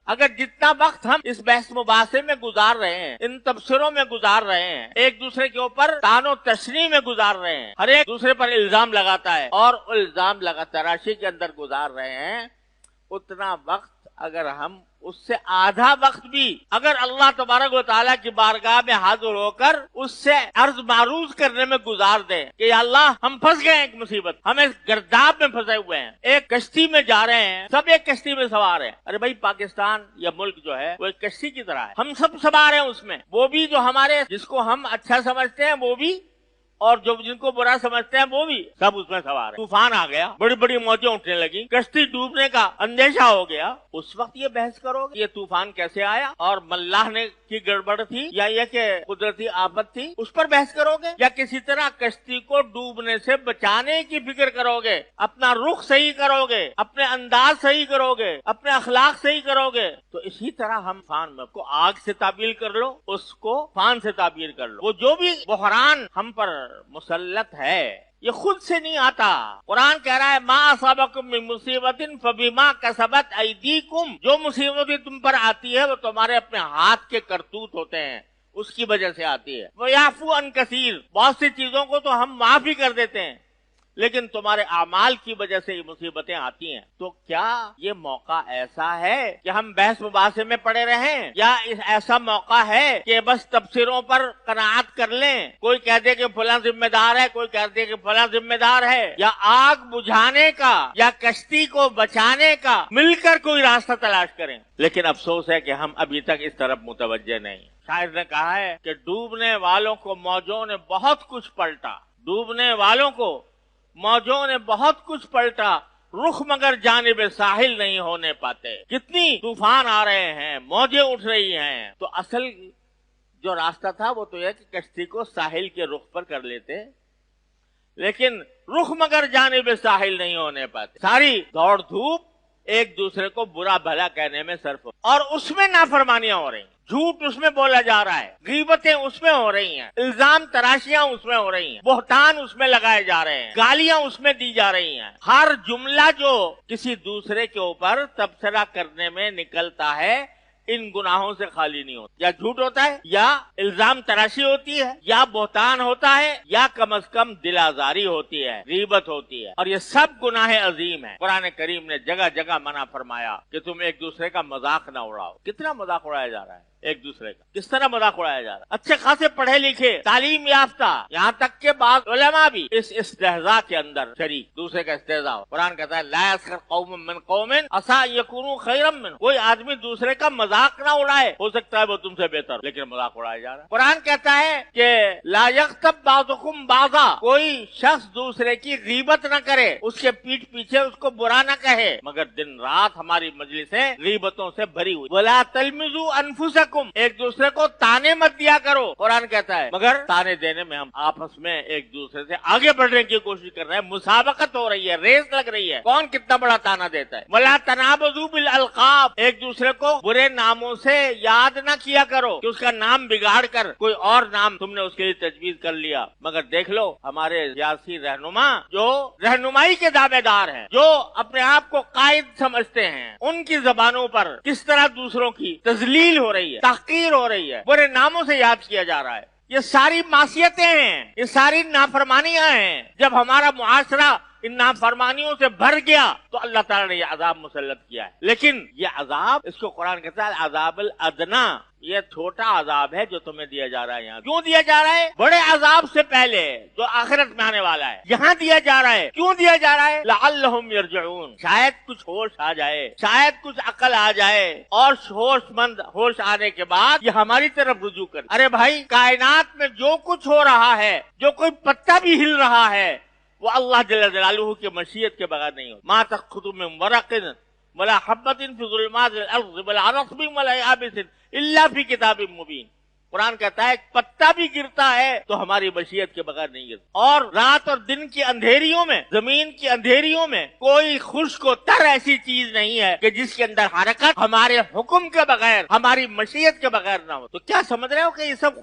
اگر جتنا وقت ہم اس بحث مباحثے میں گزار رہے ہیں، ان تبصروں میں گزار رہے ہیں، ایک دوسرے کے اوپر طعن و تشنیع میں گزار رہے ہیں، ہر ایک دوسرے پر الزام لگاتا ہے اور الزام لگا تراشی کے اندر گزار رہے ہیں، اتنا وقت اگر ہم اس سے آدھا وقت بھی اگر اللہ تبارک و تعالیٰ کی بارگاہ میں حاضر ہو کر اس سے عرض معروض کرنے میں گزار دیں کہ یا اللہ ہم پھنس گئے ہیں ایک مصیبت، ہم اس گرداب میں پھنسے ہوئے ہیں، ایک کشتی میں جا رہے ہیں، سب ایک کشتی میں سوار ہیں۔ ارے بھائی پاکستان یا ملک جو ہے وہ ایک کشتی کی طرح ہے، ہم سب سوار ہیں اس میں، وہ بھی جو ہمارے جس کو ہم اچھا سمجھتے ہیں وہ بھی اور جو جن کو برا سمجھتے ہیں وہ بھی، سب اس میں سوار ہیں۔ طوفان آ گیا، بڑی بڑی موجیں اٹھنے لگی، کشتی ڈوبنے کا اندیشہ ہو گیا، اس وقت یہ بحث کرو گے یہ طوفان کیسے آیا اور ملاح نے کی گڑبڑ تھی یا یہ کہ قدرتی آفت تھی، اس پر بحث کرو گے؟ یا کسی طرح کشتی کو ڈوبنے سے بچانے کی فکر کرو گے، اپنا رخ صحیح کرو گے، اپنے انداز صحیح کرو گے، اپنے اخلاق صحیح کرو گے؟ تو اسی طرح ہم فان میں کو آگ سے تعبیر کر لو، اس کو فان سے تعبیر کر لو۔ وہ جو بھی بحران ہم پر مسلط ہے یہ خود سے نہیں آتا، قرآن کہہ رہا ہے ما اصابکم من مصیبت فبما کسبت ایدیکم، جو مصیبتیں تم پر آتی ہے وہ تمہارے اپنے ہاتھ کے کرتوت ہوتے ہیں، اس کی وجہ سے آتی ہے۔ وَيَعْفُو عَنْ كَثِيرٍ، بہت سی چیزوں کو تو ہم معاف ہی کر دیتے ہیں، لیکن تمہارے اعمال کی وجہ سے یہ مصیبتیں آتی ہیں۔ تو کیا یہ موقع ایسا ہے کہ ہم بحث مباحثے میں پڑے رہیں، یا ایسا موقع ہے کہ بس تبصروں پر قناعت کر لیں؟ کوئی کہہ دے کہ فلاں ذمہ دار ہے، کوئی کہہ دے کہ فلاں ذمہ دار ہے، یا آگ بجھانے کا یا کشتی کو بچانے کا مل کر کوئی راستہ تلاش کریں؟ لیکن افسوس ہے کہ ہم ابھی تک اس طرف متوجہ نہیں۔ شاعر نے کہا ہے کہ ڈوبنے والوں کو موجوں نے بہت کچھ پلٹا، ڈوبنے والوں کو موجوں نے بہت کچھ پلٹا، رخ مگر جانب ساحل نہیں ہونے پاتے۔ کتنی طوفان آ رہے ہیں، موجیں اٹھ رہی ہیں، تو اصل جو راستہ تھا وہ تو یہ کہ کشتی کو ساحل کے رخ پر کر لیتے، لیکن رخ مگر جانب ساحل نہیں ہونے پاتے۔ ساری دوڑ دھوپ ایک دوسرے کو برا بھلا کہنے میں صرف، اور اس میں نافرمانیاں ہو رہی ہیں، جھوٹ اس میں بولا جا رہا ہے، غیبتیں اس میں ہو رہی ہیں، الزام تراشیاں اس میں ہو رہی ہیں، بہتان اس میں لگائے جا رہے ہیں، گالیاں اس میں دی جا رہی ہیں۔ ہر جملہ جو کسی دوسرے کے اوپر تبصرہ کرنے میں نکلتا ہے ان گناہوں سے خالی نہیں ہوتا، یا جھوٹ ہوتا ہے، یا الزام تراشی ہوتی ہے، یا بہتان ہوتا ہے، یا کم از کم دل آزاری ہوتی ہے، غیبت ہوتی ہے، اور یہ سب گناہ عظیم ہیں۔ قرآن کریم نے جگہ جگہ منع فرمایا کہ تم ایک دوسرے کا مذاق نہ اڑاؤ۔ کتنا مذاق اڑایا جا رہا ہے ایک دوسرے کا، کس طرح مذاق اڑایا جا رہا ہے؟ اچھے خاصے پڑھے لکھے، تعلیم یافتہ، یہاں تک کہ بعض علماء بھی اس استہزاء کے اندر شریک، دوسرے کا استہزاء ہو۔ قرآن کہتا ہے لا یسخر قوم من قوم عسى ان يكونوا خيرا منهم، کوئی آدمی دوسرے کا مذاق نہ اڑائے، ہو سکتا ہے وہ تم سے بہتر، لیکن مذاق اڑایا جا رہا ہے۔ قرآن کہتا ہے کہ لا یغتب بعضکم بعضا، کوئی شخص دوسرے کی غیبت نہ کرے، اس کے پیٹھ پیچھے اس کو برا نہ کہے، مگر دن رات ہماری مجلسیں غیبتوں سے بھری ہوئی۔ ولا تلمزوا انفسکم، ایک دوسرے کو تانے مت دیا کرو، قرآن کہتا ہے، مگر تانے دینے میں ہم آپس میں ایک دوسرے سے آگے بڑھنے کی کوشش کر رہے ہیں، مسابقت ہو رہی ہے، ریس لگ رہی ہے، کون کتنا بڑا تانا دیتا ہے۔ ولا تنابزوا بالالقاب، ایک دوسرے کو برے ناموں سے یاد نہ کیا کرو کہ اس کا نام بگاڑ کر کوئی اور نام تم نے اس کے لیے تجویز کر لیا۔ مگر دیکھ لو ہمارے سیاسی رہنما جو رہنمائی کے دعوے دار ہیں، جو اپنے آپ کو قائد سمجھتے ہیں، ان کی زبانوں پر کس طرح دوسروں کی تذلیل ہو رہی ہے، تحقیر ہو رہی ہے، برے ناموں سے یاد کیا جا رہا ہے۔ یہ ساری معصیتیں ہیں، یہ ساری نافرمانیاں ہیں۔ جب ہمارا معاشرہ ان نافرمانیوں سے بھر گیا تو اللہ تعالیٰ نے یہ عذاب مسلط کیا ہے، لیکن یہ عذاب، اس کو قرآن کہتا ہے عذاب الادنا، یہ چھوٹا عذاب ہے جو تمہیں دیا جا رہا ہے۔ یہاں کیوں دیا جا رہا ہے؟ بڑے عذاب سے پہلے جو آخرت میں آنے والا ہے، یہاں دیا جا رہا ہے۔ کیوں دیا جا رہا ہے؟ لعلہم یرجعون، شاید کچھ ہوش آ جائے، شاید کچھ عقل آ جائے، اور ہوش مند ہوش آنے کے بعد یہ ہماری طرف رجوع کر۔ ارے بھائی، کائنات میں جو کچھ ہو رہا ہے، جو کوئی پتا بھی ہل رہا ہے، وہ اللہ جل جلالہ کی مشیت کے بغیر نہیں ہوتا۔ ما تسقط من ورق ولا حبۃ فی ظلمات الارض ولا رطب ولا یابس الا فی کتاب مبین۔ قرآن کہتا ہے ایک پتا بھی گرتا ہے تو ہماری مشیت کے بغیر نہیں گرتا، اور رات اور دن کی اندھیریوں میں، زمین کی اندھیریوں میں کوئی خشک و تر ایسی چیز نہیں ہے کہ جس کے اندر حرکت ہمارے حکم کے بغیر، ہماری مشیت کے بغیر نہ ہو۔ تو کیا سمجھ رہے ہو کہ یہ سب